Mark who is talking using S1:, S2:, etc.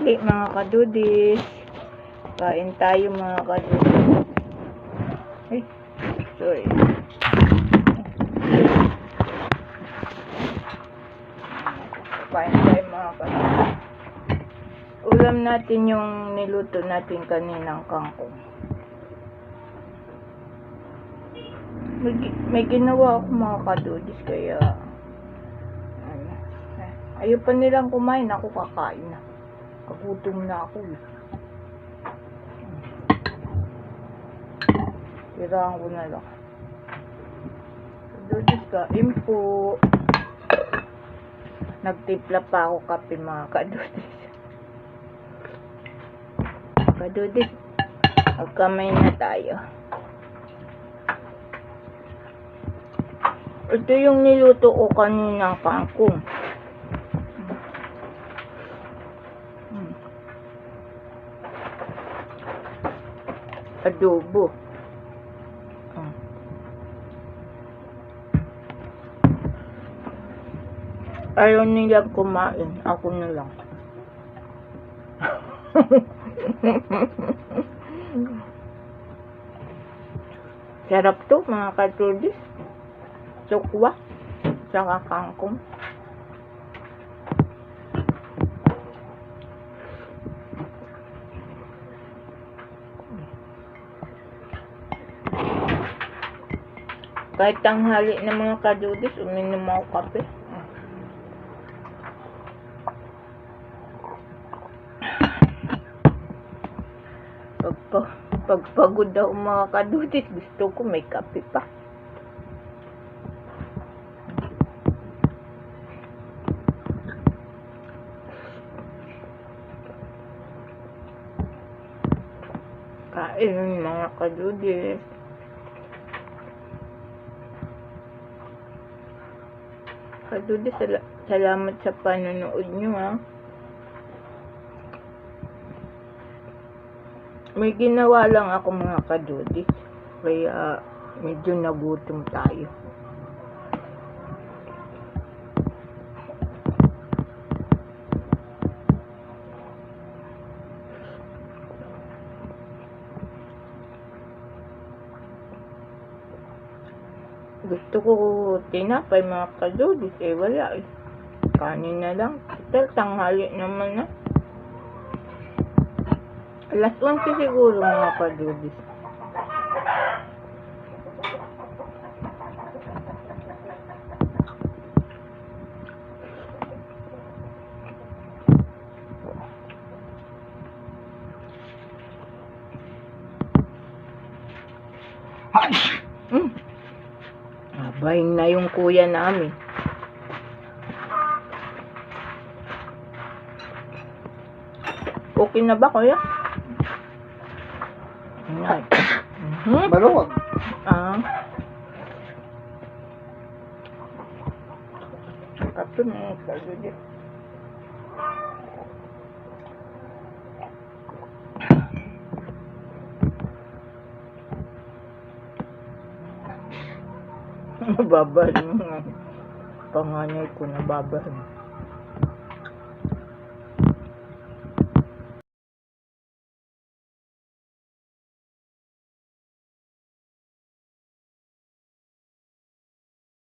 S1: tanghali mga kadudis. Kain tayo mga kadudis. Ay, sorry. Kain tayo mga kadudis. Ulam natin yung niluto natin kaninang kangkong. May ginawa ako mga kadudis, kaya ayaw pa nilang kumain, ako kakain na. Kagutom na ako. Tirahan ko na lang. Kadudis, kain po. Nagtimpla pa ako kape mga kadudis. Kadudis, magkamay na tayo. Ito yung niluto ko kaninang kangkong. Adobo. Ayaw nilang kumain. Ako na lang. Sarap to mga kadudis. Sukwa. Saka kangkong. Kahit tanghali na mga kadudis, uminom ako kape. Pagpagod daw mga kadudis, gusto ko may kape pa. Kain mga kadudis. Kadudis, salamat sa panonood nyo ha. May ginawa lang ako mga kadudis, kaya medyo nagutom tayo. Gusto ko tinapay mga kadudis, wala eh. Kanin na lang. Tanghali naman na. Alas 11 siguro mga kadudis. Abahin na yung kuya namin. Okay na ba kuya?
S2: Maluwag.
S1: Kape mga kadudis. Nababahan mo nga. Panganay ko nababahan.